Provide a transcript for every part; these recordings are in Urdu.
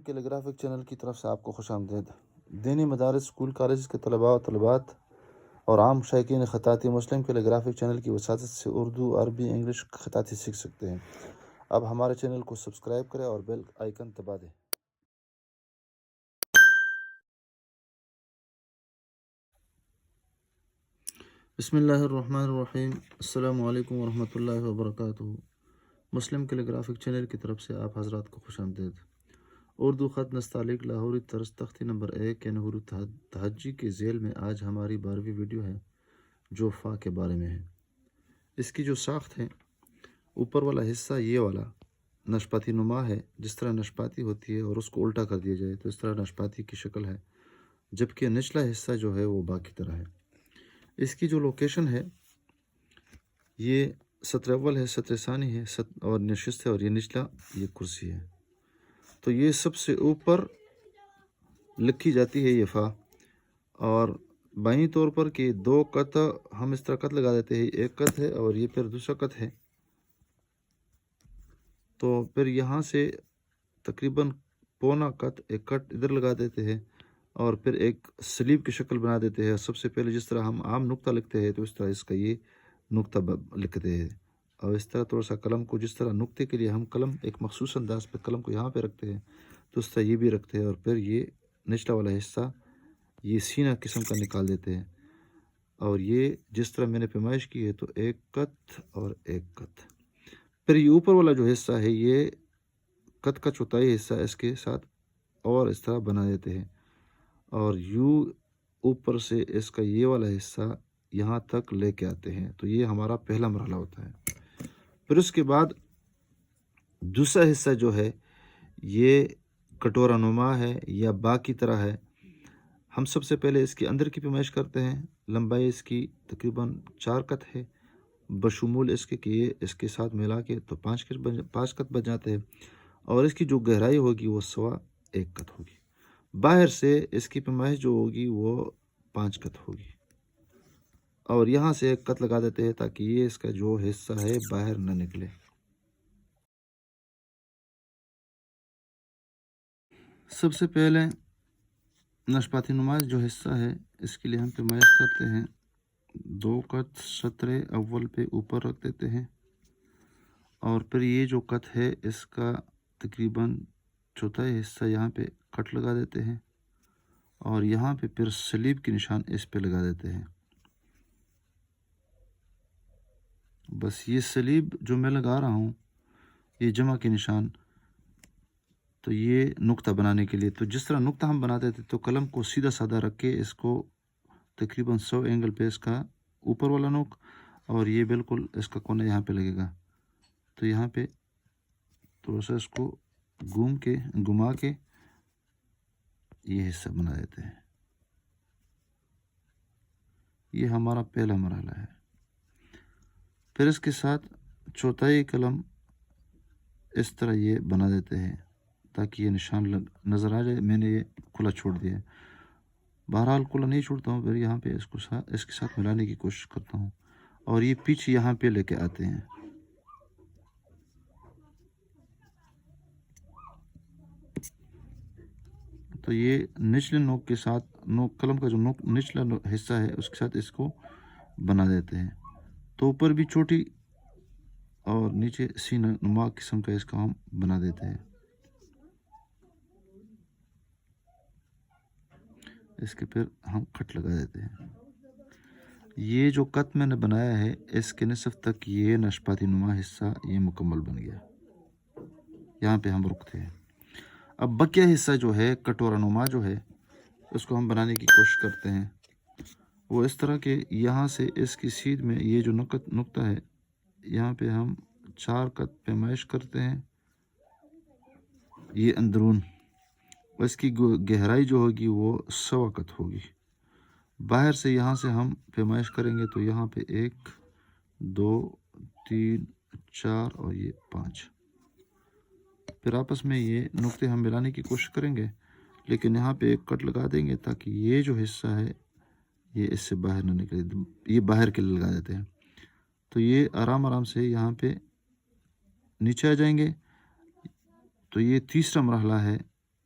کیلیگرافک چینل کی طرف سے آپ کو خوش آمدید۔ دینی مدارس، اسکول، کالجز کے طلباء و طالبات اور عام شائقین خطاطی مسلم کیلیگرافک چینل کی وساطت سے اردو، عربی، انگلش خطاطی سیکھ سکتے ہیں۔ اب ہمارے چینل کو سبسکرائب کریں اور بیل آئیکن دبا دیں۔ بسم اللہ الرحمن الرحیم۔ السلام علیکم ورحمۃ اللہ وبرکاتہ۔ مسلم کیلیگرافک چینل کی طرف سے آپ حضرات کو خوش آمدید۔ اردو خط نستعلیق لاہوری طرز تختی نمبر 1 یعنی حروف تہجی کے ذیل میں آج ہماری 12ویں ویڈیو ہے جو فا کے بارے میں ہے۔ اس کی جو ساخت ہے، اوپر والا حصہ یہ والا نشپاتی نما ہے، جس طرح نشپاتی ہوتی ہے اور اس کو الٹا کر دیا جائے تو اس طرح نشپاتی کی شکل ہے، جبکہ نچلا حصہ جو ہے وہ با کی طرح ہے۔ اس کی جو لوکیشن ہے، یہ سطر اول ہے، سطر ثانی ہے اور نشست ہے، اور یہ نچلا یہ کرسی ہے۔ تو یہ سب سے اوپر لکھی جاتی ہے یہ فا، اور بائیں طور پر کہ دو قط ہم اس طرح قط لگا دیتے ہیں، ایک قط ہے اور یہ پھر دوسرا قط ہے، تو پھر یہاں سے تقریباً پونا قط ایک قط ادھر لگا دیتے ہیں اور پھر ایک سلیب کی شکل بنا دیتے ہیں۔ سب سے پہلے جس طرح ہم عام نقطہ لکھتے ہیں تو اس طرح اس کا یہ نقطہ لکھتے ہیں، اور اس طرح تھوڑا سا قلم کو جس طرح نقطے کے لیے ہم قلم ایک مخصوص انداز پہ قلم کو یہاں پہ رکھتے ہیں تو اس طرح یہ بھی رکھتے ہیں، اور پھر یہ نچلا والا حصہ یہ سینہ قسم کا نکال دیتے ہیں، اور یہ جس طرح میں نے پیمائش کی ہے تو ایک قط اور ایک قط۔ پھر یہ اوپر والا جو حصہ ہے یہ قط کا چوتھائی حصہ اس کے ساتھ اور اس طرح بنا دیتے ہیں، اور یوں اوپر سے اس کا یہ والا حصہ یہاں تک لے کے آتے ہیں۔ تو یہ ہمارا پہلا مرحلہ ہوتا ہے۔ پھر اس کے بعد دوسرا حصہ جو ہے یہ کٹورا نما ہے یا با کی طرح ہے۔ ہم سب سے پہلے اس کے اندر کی پیمائش کرتے ہیں۔ لمبائی اس کی تقریباً 4 قط ہے، بشمول اس کے کہ یہ اس کے ساتھ ملا کے تو 5 قط بن جاتے ہیں، اور اس کی جو گہرائی ہوگی وہ 1.25 قط ہوگی۔ باہر سے اس کی پیمائش جو ہوگی وہ 5 قط ہوگی، اور یہاں سے ایک قط لگا دیتے ہیں تاکہ یہ اس کا جو حصہ ہے باہر نہ نکلے۔ سب سے پہلے نشپاتی نماز جو حصہ ہے اس کے لیے ہم پیمائش کرتے ہیں 2 قط سطر اول پہ اوپر رکھ دیتے ہیں، اور پھر یہ جو قط ہے اس کا تقریباً چوتھائی حصہ یہاں پہ کٹ لگا دیتے ہیں، اور یہاں پہ پھر سلیب کی نشان اس پہ لگا دیتے ہیں۔ بس یہ سلیب جو میں لگا رہا ہوں یہ جمع کی نشان، تو یہ نقطہ بنانے کے لیے، تو جس طرح نقطہ ہم بناتے تھے تو قلم کو سیدھا سادہ رکھ کے اس کو تقریباً 100 اینگل پہ اس کا اوپر والا نوک، اور یہ بالکل اس کا کونا یہاں پہ لگے گا، تو یہاں پہ تھوڑا سا اس کو گھما کے یہ حصہ بنا دیتے ہیں۔ یہ ہمارا پہلا مرحلہ ہے۔ پھر اس کے ساتھ چوتھائی قلم اس طرح یہ بنا دیتے ہیں تاکہ یہ نشان نظر آ جائے۔ میں نے یہ کھلا چھوڑ دیا ہے، بہرحال کھلا نہیں چھوڑتا ہوں، پھر یہاں پہ اس کے ساتھ ملانے کی کوشش کرتا ہوں، اور یہ پیچھے یہاں پہ لے کے آتے ہیں۔ تو یہ نچلے نوک کے ساتھ قلم کا جو نچلا حصہ ہے اس کے ساتھ اس کو بنا دیتے ہیں، تو اوپر بھی چھوٹی اور نیچے سینہ نما قسم کا اس کا ہم بنا دیتے ہیں۔ اس کے پھر ہم کٹ لگا دیتے ہیں۔ یہ جو قط میں نے بنایا ہے اس کے نصف تک یہ نشپاتی نما حصہ یہ مکمل بن گیا، یہاں پہ ہم رکتے ہیں۔ اب بقیہ حصہ جو ہے کٹورا نما جو ہے اس کو ہم بنانے کی کوشش کرتے ہیں۔ وہ اس طرح کہ یہاں سے اس کی سیدھ میں یہ جو نقطہ ہے یہاں پہ ہم 4 قط پیمائش کرتے ہیں، یہ اندرون، اس کی گہرائی جو ہوگی وہ 1.25 قط ہوگی۔ باہر سے یہاں سے ہم پیمائش کریں گے تو یہاں پہ 1 2 3 4 اور یہ 5، پھر آپس میں یہ نقطے ہم ملانے کی کوشش کریں گے، لیکن یہاں پہ ایک کٹ لگا دیں گے تاکہ یہ جو حصہ ہے یہ اس سے باہر نہ نکلے، یہ باہر کے لیے لگا دیتے ہیں۔ تو یہ آرام سے یہاں پہ نیچے آ جائیں گے۔ تو یہ تیسرا مرحلہ ہے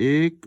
1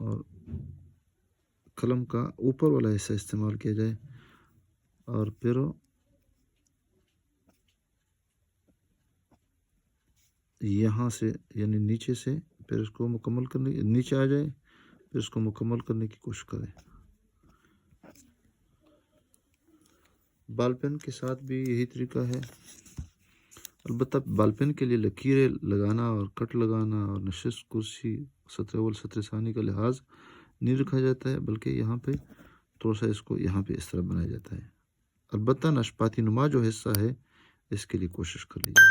اور قلم کا اوپر والا حصہ استعمال کیا جائے، اور پھر یہاں سے یعنی نیچے سے پھر اس کو مکمل کرنے، نیچے آ جائے پھر اس کو مکمل کرنے کی کوشش کریں۔ بال پین کے ساتھ بھی یہی طریقہ ہے، البتہ بال پین کے لیے لکیریں لگانا اور کٹ لگانا اور نشست کرسی سطر اول سطر ثانی کا لحاظ نہیں رکھا جاتا ہے، بلکہ یہاں پہ تھوڑا سا اس کو یہاں پہ اس طرح بنایا جاتا ہے۔ البتہ ناشپاتی نما جو حصہ ہے اس کے لیے کوشش کر لیجیے۔